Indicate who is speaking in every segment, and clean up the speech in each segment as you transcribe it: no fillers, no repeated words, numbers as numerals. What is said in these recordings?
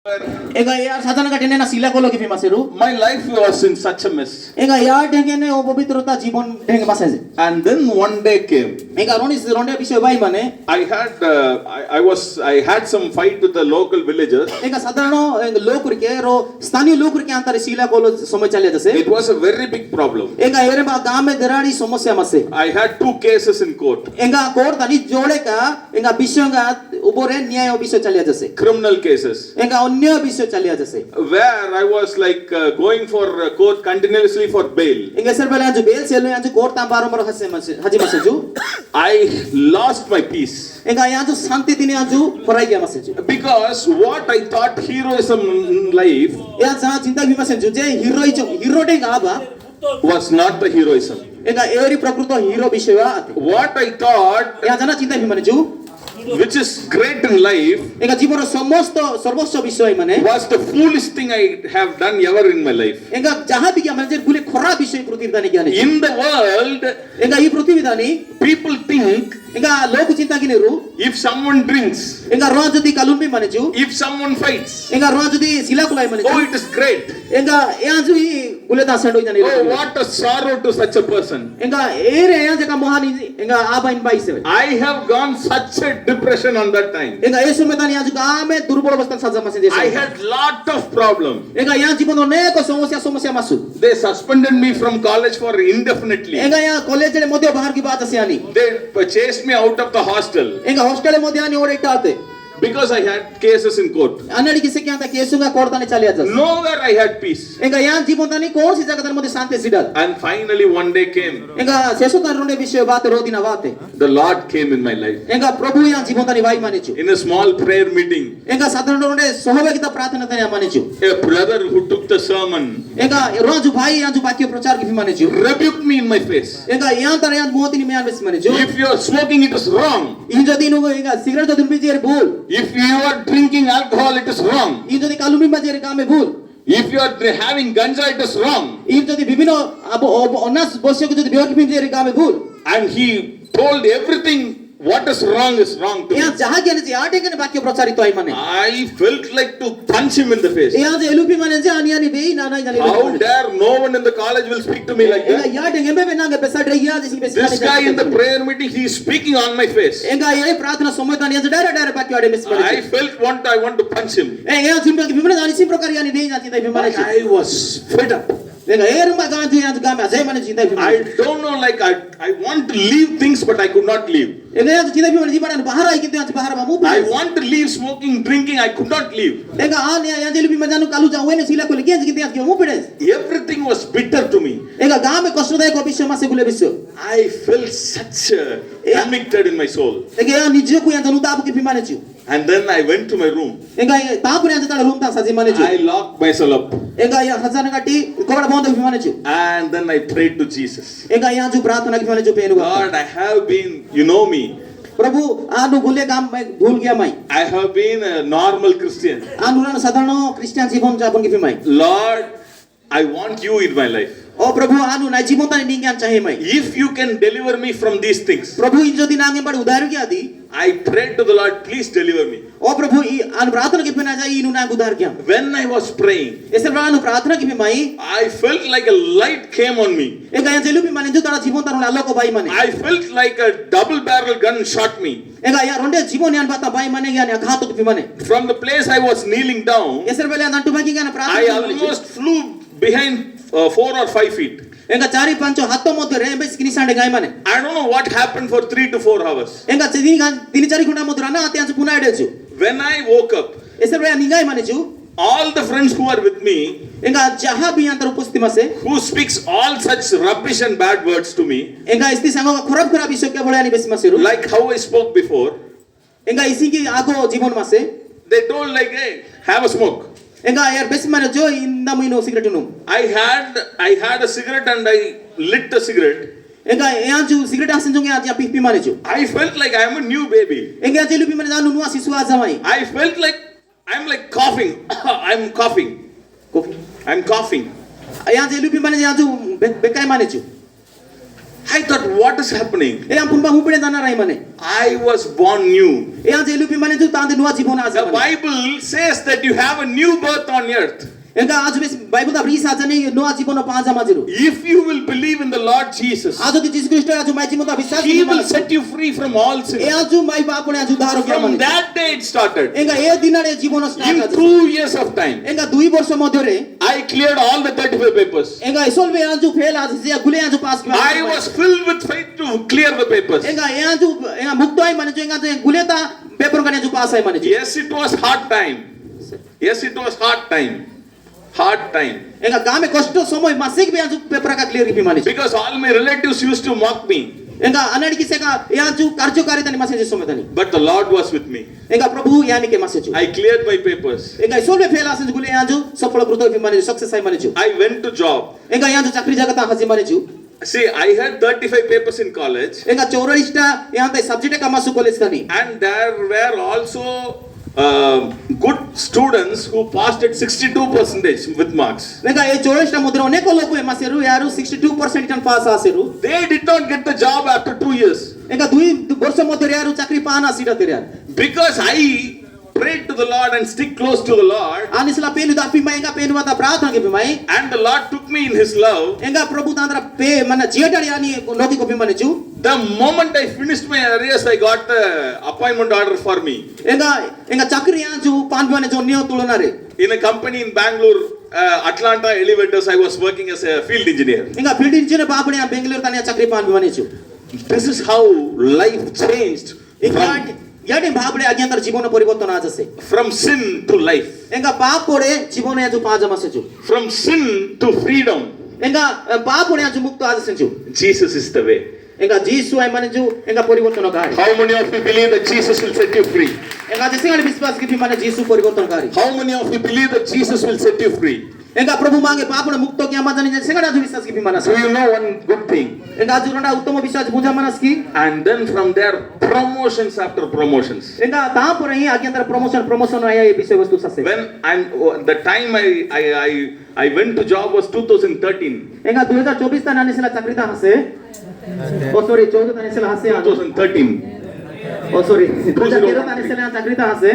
Speaker 1: Ega ya sadana katene na sila ko logi fimaseru.
Speaker 2: My life was in such a mess.
Speaker 1: Ega ya dhengene o pabitrata jibon dheng masase.
Speaker 2: And then one day came.
Speaker 1: Ega ronde bishoy bai mane.
Speaker 2: I had some fight with the local villagers.
Speaker 1: Ega sadarano lokurke ro staniyo lokurke antare sila ko lo somoy chalya jase.
Speaker 2: It was a very big problem.
Speaker 1: Ega ere ba gaam mein derani samasya mase.
Speaker 2: I had 2 cases in court.
Speaker 1: Ega court tani jode ka ega bishonga ubore nyaya bishoy chalya jase.
Speaker 2: Criminal cases.
Speaker 1: Ega onyo bishoy chalya jase.
Speaker 2: Where I was like going for court continuously for bail.
Speaker 1: Ega ser bela jo bail selo ya jo court tam baromar haji mase ju.
Speaker 2: I lost my peace.
Speaker 1: Ega ya jo shanti tini ya jo parai gya mase ju.
Speaker 2: Because what I thought heroism in life
Speaker 1: या जहाँ चिंता भी मसे जुजे hero डे गाबा
Speaker 2: was not the heroism.
Speaker 1: एका every प्रकृतो हीरो विषयवा आते
Speaker 2: What I thought
Speaker 1: या जना चिंता भी मने जु
Speaker 2: which is great in life
Speaker 1: एका जीवन समस्त सर्वोच्च विषय मने
Speaker 2: was the foolish thing I have done ever in my life.
Speaker 1: एका जहाँ भी क्या मने जे गुले खरा विषय पृथ्वी दानी क्या नहीं
Speaker 2: In the world,
Speaker 1: एका ये पृथ्वी दानी
Speaker 2: people think
Speaker 1: एका लोग चिंता की नेहरू
Speaker 2: if someone drinks,
Speaker 1: एका रोज जदी कालून भी मने जु
Speaker 2: if someone fights,
Speaker 1: एका रोज जदी सिला कुलाई मने
Speaker 2: oh,
Speaker 1: जु
Speaker 2: it is great.
Speaker 1: एका यहाँ जो ही गुले ता सेंडो जाने
Speaker 2: Oh, what a sorrow to such a person.
Speaker 1: एका एरे यहाँ जगह मोहानी एका आबा इन बाई से
Speaker 2: I have gone such a depression on that time.
Speaker 1: एका ये समय दानी यहाँ जो गाँव में दुर्बल अवस्था साजा मसे
Speaker 2: I had lot of problem.
Speaker 1: एका यहाँ जीवन में को समस्या मासु
Speaker 2: They suspended me from college for indefinitely.
Speaker 1: एका यहाँ कॉलेज ने मध्य बाहर की बात आसे आनी
Speaker 2: They chased me out of the hostel
Speaker 1: एका हॉस्टल में मध्य आनी और एक टाते
Speaker 2: because I had cases in court.
Speaker 1: अन्नड़ी किसे क्या था केसुगा कोर्ट ताने चले आते
Speaker 2: Nowhere I had peace.
Speaker 1: एका यहाँ जीवन तानी कौन सी जगह ताने मध्य शांति Seidel
Speaker 2: And finally one day came.
Speaker 1: एका शेषो ताने रोने विषय बात रोदी ना बाते
Speaker 2: The Lord came in my life.
Speaker 1: एका प्रभु यहाँ जीवन तानी वाई माने चु
Speaker 2: In a small prayer meeting.
Speaker 1: एका साधारण रोने सोहबे की ता प्रार्थना ताने माने चु
Speaker 2: A brother who took the sermon
Speaker 1: एका रोजु भाई यहाँ जो वाक्य प्रचार की भी माने चु
Speaker 2: rebuked me in my face.
Speaker 1: एका यहाँ तारे यहाँ मोहती नहीं में आने माने चु
Speaker 2: If you are smoking, it is wrong.
Speaker 1: इन जो दिनों को एका सिगरेट तो दिन भी जेर भूल
Speaker 2: If you are drinking alcohol, it is wrong.
Speaker 1: इन जो दी कालू में जेर काम में भूल
Speaker 2: If you are having ganja, it is wrong.
Speaker 1: इन जो दी विभिन्न अब अन्नास बोसियों को जो दी बिहार की भी जेर काम में भूल
Speaker 2: And he told everything. What is wrong to me.
Speaker 1: यहाँ जहाँ क्या नहीं आटे के वाक्य प्रचारित तो आई माने
Speaker 2: I felt like to punch him in the face.
Speaker 1: यहाँ जो एलुपी माने जे आनी आनी बेई ना ना जाने
Speaker 2: How dare no one in the college will speak to me like that?
Speaker 1: यहाँ टेंगे में ना गए पैसा ड्राइया जैसी पैसा
Speaker 2: This guy in the prayer meeting, he is speaking on my face.
Speaker 1: एंगा ये प्रार्थना समय तानी यहाँ जो डायरेक्ट वाक्य आड़े में स्मरण
Speaker 2: I felt I want to punch him.
Speaker 1: यहाँ सिंपल की विभिन्न जानी सिंपल प्रकार यानी नहीं जाती था विभिन्न
Speaker 2: I was fed up.
Speaker 1: एंगा ये रुमा गांव जो यहाँ जो गांव में अजय माने चिंता विभिन्न
Speaker 2: I don't know, like I want to leave things, but I could not leave.
Speaker 1: एंगा यहाँ जो चिंता विभिन्न जीवन बाहर आई कितने यहाँ बाहर BAMU
Speaker 2: I want to leave smoking, drinking, I could not leave.
Speaker 1: एंगा आन यहाँ जेलुपी में जानू कालू जाऊँ ने सिला को लेके कितने यहाँ क्यों मुँह पड़े
Speaker 2: Everything was bitter to me.
Speaker 1: एंगा गांव में कष्टदायक अभिषेक मासे गुले विषय
Speaker 2: I felt such convicted in my soul.
Speaker 1: एंगा यहाँ निज्जो को यहाँ जानू ताप की भी माने चु
Speaker 2: And then I went to my room.
Speaker 1: एंगा ताप ने यहाँ जाता रूम ता साजी माने चु
Speaker 2: I locked myself up.
Speaker 1: एंगा यहाँ हजाना काटी कोबड़ा बंद भी माने चु
Speaker 2: And then I prayed to Jesus.
Speaker 1: एंगा यहाँ जो प्रार्थना की माने चु पेनु
Speaker 2: God, I have been, you know me.
Speaker 1: प्रभु आनु गुले काम में भूल गया मैं
Speaker 2: I have been a normal Christian.
Speaker 1: आनु ना साधारण क्रिश्चियन जीवन जापन की भी मैं
Speaker 2: Lord, I want you in my life.
Speaker 1: ओ प्रभु आनु ना जीवन ताने निंगे चाहिए मैं
Speaker 2: If you can deliver me from these things,
Speaker 1: प्रभु इन जो दिन आगे बढ़ उधार क्या दी
Speaker 2: I prayed to the Lord, please deliver me.
Speaker 1: ओ प्रभु आनु प्रार्थना की भी ना जाए इनु ना उधार क्या
Speaker 2: When I was praying,
Speaker 1: ऐसे प्रकार आनु प्रार्थना की भी मैं
Speaker 2: I felt like a light came on me.
Speaker 1: एक यहाँ जेलू भी माने जो तारा जीवन तारा लालो को भाई माने
Speaker 2: I felt like a double barrel gun shot me.
Speaker 1: एक यहाँ रोंडे जीवन यान बाता भाई माने यान घात तो भी माने
Speaker 2: From the place I was kneeling down,
Speaker 1: ऐसे पहले नंटू भाई की क्या ना
Speaker 2: I
Speaker 1: प्रार्थना
Speaker 2: almost flew behind 4 or 5 feet.
Speaker 1: एंगा चारी पांचो हाथों मध्य रहे बेस किनी सांडे गाय माने
Speaker 2: I don't know what happened for 3 to 4 hours.
Speaker 1: एंगा तीन चारी घंटा मध्य रहना आते हैं जो पुना एडे जो
Speaker 2: When I woke up,
Speaker 1: ऐसे पहले निगाह माने जो
Speaker 2: all the friends who are with me,
Speaker 1: एंगा जहाँ भी अंतर उपस्थित मसे
Speaker 2: who speaks all such rubbish and bad words to me,
Speaker 1: एंगा इस्ती संगो का खराब खराब विषय क्या बोले यानी बेस मसे रू
Speaker 2: like how I spoke before,
Speaker 1: एंगा इसी की आगो जीवन मसे
Speaker 2: they told like, hey, have a smoke.
Speaker 1: एंगा यार बेस माने जो इंदा मुइनो सिगरेट नु
Speaker 2: I had a cigarette and I lit the cigarette.
Speaker 1: एंगा यहाँ जो सिगरेट आसन जो यहाँ पी माने जो
Speaker 2: I felt like I am a new baby.
Speaker 1: एंगा जेलू भी माने जानू नुआ शिशु आ जावाई
Speaker 2: I felt like I'm like coughing. I'm coughing.
Speaker 1: Coffee
Speaker 2: I'm coughing.
Speaker 1: यहाँ जेलू भी माने यहाँ जो बेकाय माने जो
Speaker 2: I thought, what is happening?
Speaker 1: E ampun bang upine dana rai mane.
Speaker 2: I was born new.
Speaker 1: E anje lupi mane tu tande nuwa jibon
Speaker 2: The
Speaker 1: aja.
Speaker 2: Bible says that you have a new birth on earth.
Speaker 1: Enga aju bes Bible da risa jane nuwa jibon paja majiru.
Speaker 2: If you will believe in the Lord Jesus,
Speaker 1: Aju ti Jesus Christ aju mai jibon da bisas.
Speaker 2: He will set you free from all
Speaker 1: E
Speaker 2: sin.
Speaker 1: aju mai ba apne aju dharo kya
Speaker 2: From
Speaker 1: mane.
Speaker 2: that day it started.
Speaker 1: Enga e dinare jibon start
Speaker 2: In
Speaker 1: aja.
Speaker 2: 2 years of time,
Speaker 1: Enga 2 borsho modhore
Speaker 2: I cleared all the 35 papers.
Speaker 1: enga isolve aju fail aju sia gule aju pass kya.
Speaker 2: I was filled with faith to clear the papers.
Speaker 1: enga e aju enga mukto ai mane jo enga jo gule ta paper kane aju pass ai mane jo.
Speaker 2: Yes, it was hard time. Yes, it was hard time. Hard time.
Speaker 1: enga game kosto somoy masik be aju paper ka clear ki mane jo.
Speaker 2: Because all my relatives used to mock me.
Speaker 1: enga anadi ki seka e aju karjokari tani mase jo sometani.
Speaker 2: But the Lord was with me.
Speaker 1: enga prabhu yani ke mase jo.
Speaker 2: I cleared my papers.
Speaker 1: enga isolve fail ase gule aju safal kruto ki mane jo success ai mane jo.
Speaker 2: I went to job.
Speaker 1: enga e aju chakri jagata haji mane jo.
Speaker 2: See, I had 35 papers in college,
Speaker 1: enga 44 ta yan ta subject ka masu college tani.
Speaker 2: and there were also good students who passed at 62% with marks.
Speaker 1: enga e 44 ta modre oneko loku e maseru yaru 62% tan pass aseru.
Speaker 2: They did not get the job after 2 years
Speaker 1: enga 2 borsho modre yaru chakri paana sita teriar.
Speaker 2: because I prayed to the Lord and stick close to the Lord,
Speaker 1: anisla pelu da pimai enga penu mata प्रार्थना ke pimai
Speaker 2: and the Lord took me in His love.
Speaker 1: enga prabhu tandra pe mana jetar yani loki ko pimane chu
Speaker 2: The moment I finished my arrears, I got the appointment order for me
Speaker 1: enga chakri ya chu pan pimane jo niyo tulonare
Speaker 2: in a company in Bangalore, Atlanta Elevators. I was working as a field engineer.
Speaker 1: enga field engineer baapne ya bengaluru tane chakri pan pimane chu
Speaker 2: This is how life changed
Speaker 1: enga yade baapne agyantar jibon poriborton ajase
Speaker 2: from sin to life,
Speaker 1: enga paap pore jibon ya chu paja mase chu
Speaker 2: from sin to freedom.
Speaker 1: enga paap pore ya chu mukto ajase chu
Speaker 2: Jesus is the way.
Speaker 1: enga jisu ai mane chu enga poriborton gari
Speaker 2: How many of you believe that Jesus will set you free?
Speaker 1: enga jesinga biswas ke pimane jisu poriborton gari
Speaker 2: How many of you believe that Jesus will set you free?
Speaker 1: enga prabhu mange paapne mukto kya majani jesinga aju biswas ke pimana
Speaker 2: So you know one good thing.
Speaker 1: enga aju randa uttama biswas buja manas ki
Speaker 2: And then from there, promotions after promotions.
Speaker 1: enga taapore hi agyantar promotion aya e bishay vastu sase
Speaker 2: When the time I went to job was 2013.
Speaker 1: enga 2024 ta nani sela chakri ta hase oh sorry 14 ta nani sela hase
Speaker 2: 2013.
Speaker 1: oh sorry 2013 ta nani sela chakri ta hase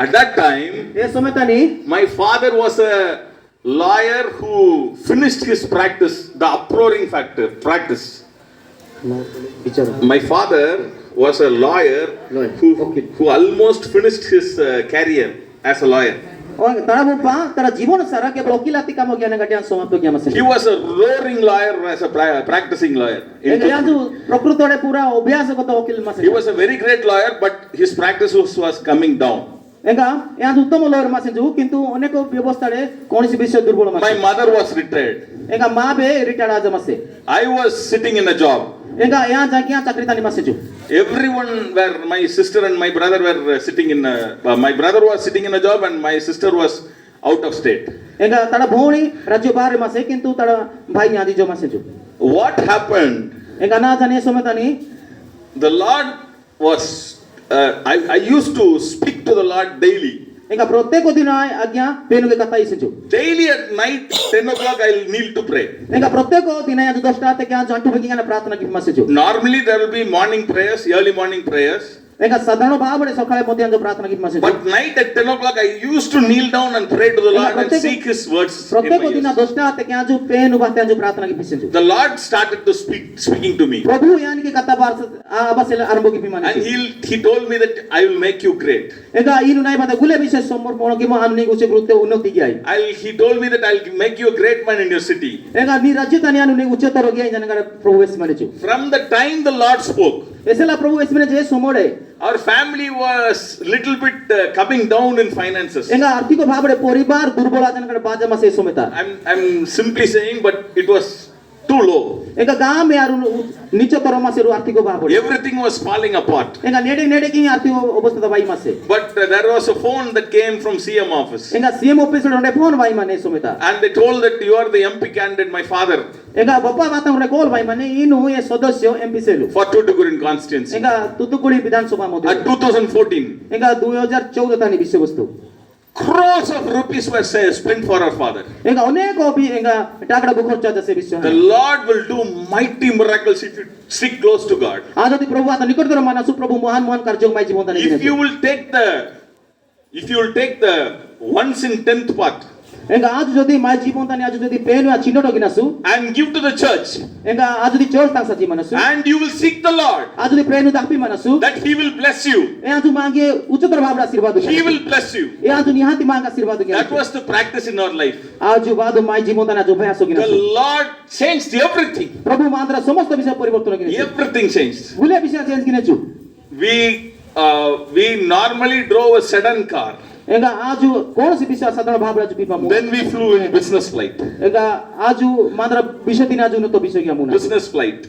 Speaker 2: At that time,
Speaker 1: e sometani
Speaker 2: my father was a lawyer who finished his practice, the uproaring practice. My father was a lawyer
Speaker 1: Lawyer, okay.
Speaker 2: who almost finished his career as a lawyer.
Speaker 1: tara bopa tara jibon sara ke okilati kamo gyana gatian somato gya mase
Speaker 2: He was a roaring lawyer as a practicing lawyer.
Speaker 1: enga aju prakrutore pura obhyas goto okil mase
Speaker 2: He was a very great lawyer, but his practice was coming down.
Speaker 1: enga aju uttama lawyer mase ju kintu oneko byabostha re konisi bishay durbol mase
Speaker 2: My mother was retired.
Speaker 1: enga ma be retired aja mase
Speaker 2: I was sitting in a job.
Speaker 1: enga ya jagya chakri tani mase ju
Speaker 2: Everyone were, my sister and my brother were sitting in my brother was sitting in a job and my sister was out of state.
Speaker 1: enga tada bhoni rajyo bare mase kintu tada bhai yadi jo mase ju
Speaker 2: What happened?
Speaker 1: enga na jane sometani
Speaker 2: The Lord was, I used to speak to the Lord daily.
Speaker 1: enga proত্যেক দিন আজ্ঞা পেনুকে কথা ইসেছু
Speaker 2: Daily at night, 10 o'clock, I'll kneel to pray.
Speaker 1: enga proত্যেক দিন আজ 10টা থেকে আজ জন্টু বগিনা প্রার্থনা কি মাসেছু
Speaker 2: Normally, there will be morning prayers, early morning prayers.
Speaker 1: enga সাধারণ ভাবে সকালে মধ্যে আজ প্রার্থনা কি মাসেছু
Speaker 2: But night at 10 o'clock, I used to kneel down and pray to the Lord and seek His words. In
Speaker 1: প্রত্যেক
Speaker 2: my
Speaker 1: দিন
Speaker 2: ears.
Speaker 1: 10টা থেকে আজ পেনু বাতে আজ প্রার্থনা কি পিসেছু
Speaker 2: The Lord started to speaking to me.
Speaker 1: প্রভু ইয়ানি কি কথা বার্স আবাসেল আরম্ভ কি মানে
Speaker 2: And he told me that I will make you great.
Speaker 1: enga ইনু নাই বাতে গুলে বিশেষ সমর্পণ কি মহান নি উচ্চ গুরুত্ব উন্নতি গাই
Speaker 2: He told me that I'll make you a great man in your city.
Speaker 1: enga নি রাজ্য তানি আনু নি উচ্চতর গিয়া জানগার প্রভু এস মানেছু
Speaker 2: From the time the Lord spoke,
Speaker 1: এসলা প্রভু এস মানে যে সমড়ে
Speaker 2: our family was little bit coming down in finances.
Speaker 1: enga আর্থিক ভাবে পরিবার দুর্বল জানগার বাজা মাসে সমতা
Speaker 2: I'm simply saying, but it was too low.
Speaker 1: enga গাম আর নিচতর মাসের আর্থিক ভাবে
Speaker 2: Everything was falling apart.
Speaker 1: enga নেডে কি আর্থিক অবস্থা বাই মাসে
Speaker 2: But there was a phone that came from CM office.
Speaker 1: enga CM office রে ফোন বাই মানে সমতা
Speaker 2: And they told that you are the MP candidate, my father,
Speaker 1: enga bappa বাতা রে call by মানে ইনু এ সদস্য MP shallow
Speaker 2: for Tuticorin constituency.
Speaker 1: enga Thoothukudi বিধানসভা মধ্যে
Speaker 2: At 2014.
Speaker 1: enga 2014 তানি বিষয়বস্তু
Speaker 2: crores of rupees were spent for our father.
Speaker 1: Enga onek obi enga takada bukhorcha jase bisho.
Speaker 2: The Lord will do mighty miracles if you stick close to God.
Speaker 1: Ajodi Prabhu ata nikot garo manasu Prabhu mohan karjong mai jibon tani.
Speaker 2: If you will take the once in 10th part
Speaker 1: Enga aju jodi mai jibon tani aju jodi penu a chinoto ginasu.
Speaker 2: and give to the church,
Speaker 1: Enga aju di church tang saji manasu.
Speaker 2: and you will seek the Lord,
Speaker 1: Aju di penu dakpi manasu.
Speaker 2: that He will bless you.
Speaker 1: E aju mange uchutar bhabra aşirwad
Speaker 2: He
Speaker 1: ginasu.
Speaker 2: will bless you.
Speaker 1: E aju nihati manga aşirwad
Speaker 2: That
Speaker 1: ginasu.
Speaker 2: was the practice in our life.
Speaker 1: Aju badu mai jibon tani aju bhayaso
Speaker 2: The
Speaker 1: ginasu.
Speaker 2: Lord changed everything.
Speaker 1: Prabhu mandra समस्त विषय परिवर्तन गरे
Speaker 2: Everything changed.
Speaker 1: गुले विषय change किने छु
Speaker 2: We normally drove a sedan car.
Speaker 1: एगा आजु कोन से विषय साधारण भावरा छु पिपा मु
Speaker 2: Then we flew in business flight.
Speaker 1: एगा आजु मान्द्र विषय दिन आजु न तो विषय क्या मुना
Speaker 2: Business flight.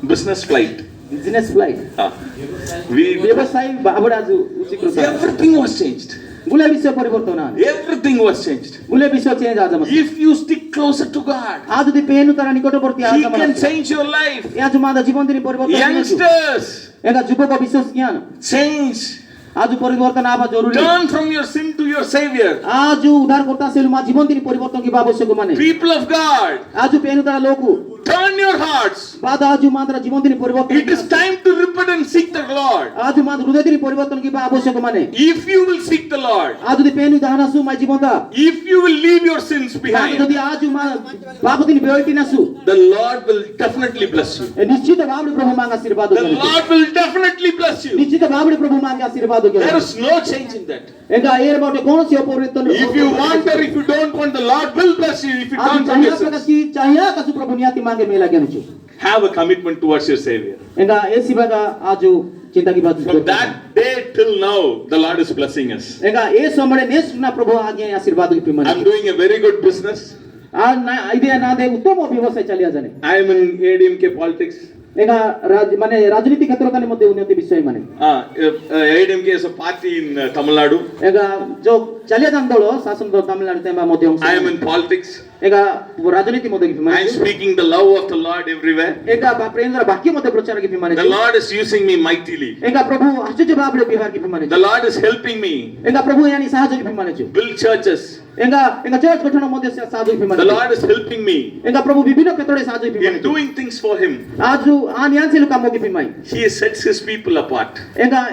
Speaker 2: Business flight.
Speaker 1: Business flight
Speaker 2: We
Speaker 1: व्यवसाय भावरा आजु उचिकृत
Speaker 2: everything was changed.
Speaker 1: गुले विषय परिवर्तन आने
Speaker 2: Everything was changed.
Speaker 1: गुले विषय चेंज आज मस
Speaker 2: If you stick closer to God,
Speaker 1: आज दि पेनु तरा निकटवर्ती
Speaker 2: He
Speaker 1: आज
Speaker 2: can
Speaker 1: मस
Speaker 2: change your life.
Speaker 1: या जो मादा जीवन दिन परिवर्तन
Speaker 2: Youngsters,
Speaker 1: एगा जुबक विश्वास ज्ञान
Speaker 2: change.
Speaker 1: आज परिवर्तन आबा जरुरी
Speaker 2: Turn from your sin to your Savior.
Speaker 1: आज उद्धार करता सेलु मा जीवन दिन परिवर्तन की आवश्यक माने
Speaker 2: People of God,
Speaker 1: आज पेनु तरा लोकु
Speaker 2: turn your hearts.
Speaker 1: बाद आज मात्र जीवन दिन परिवर्तन
Speaker 2: It is time to repent and seek the Lord.
Speaker 1: आज मात्र हृदय दिन परिवर्तन की आवश्यक माने
Speaker 2: If you will seek the Lord,
Speaker 1: आज दि पेनु दाहनासु मा जीवन दा
Speaker 2: if you will leave your sins
Speaker 1: आज
Speaker 2: behind,
Speaker 1: यदि आज मा बाबु दिन बेइटिनासु
Speaker 2: the Lord will definitely bless you.
Speaker 1: निश्चित भावले प्रभु मांग आशीर्वाद
Speaker 2: The Lord will definitely bless you.
Speaker 1: निश्चित भावले प्रभु मांग आशीर्वाद
Speaker 2: There is no change in that.
Speaker 1: एगा एर बाटे कोन से परिवर्तन
Speaker 2: If you want or if you don't want, the Lord will bless you. If you
Speaker 1: आज
Speaker 2: don't want
Speaker 1: चाहिए
Speaker 2: your
Speaker 1: प्रकार
Speaker 2: sins.
Speaker 1: की चाहिए कसु प्रभु नियाति मांगे मेला ज्ञान छु
Speaker 2: Have a commitment towards your Savior.
Speaker 1: एगा एसी बागा आज चिंता की बात
Speaker 2: From that day till now, the Lord is blessing us.
Speaker 1: एगा ए समळे नेस ना प्रभु आज्ञा आशीर्वाद की पिमन
Speaker 2: I'm doing a very good business.
Speaker 1: आ ना इदे ना दे उत्तम व्यवसाय चलिया जाने
Speaker 2: I am in ADMK politics.
Speaker 1: एगा माने राजनीति क्षेत्र ताने मध्ये उन्नति विषय माने
Speaker 2: ADMK is a party in Tamil Nadu.
Speaker 1: एगा जो चलिया जांदोलो शासन दल तमिलनाडु तेमा मध्ये अंश
Speaker 2: I am in politics.
Speaker 1: एगा राजनीति मध्ये की
Speaker 2: I am
Speaker 1: माने
Speaker 2: speaking the love of the Lord everywhere.
Speaker 1: एगा प्रेंद्र वाक्य मध्ये प्रचार की माने
Speaker 2: The Lord is using me mightily.
Speaker 1: एगा प्रभु आश्चर्य भावले बिहार की माने
Speaker 2: The Lord is helping me
Speaker 1: एगा प्रभु यानी साहाय्य की माने छु
Speaker 2: build churches.
Speaker 1: एगा चर्च गठन मध्ये साहाय्य की
Speaker 2: The
Speaker 1: माने
Speaker 2: Lord is helping me
Speaker 1: एगा प्रभु विभिन्न क्षेत्रले साहाय्य की
Speaker 2: in
Speaker 1: माने
Speaker 2: doing things for Him.
Speaker 1: आज आन यान से कामों की पिमाई
Speaker 2: He sets His people apart.
Speaker 1: एगा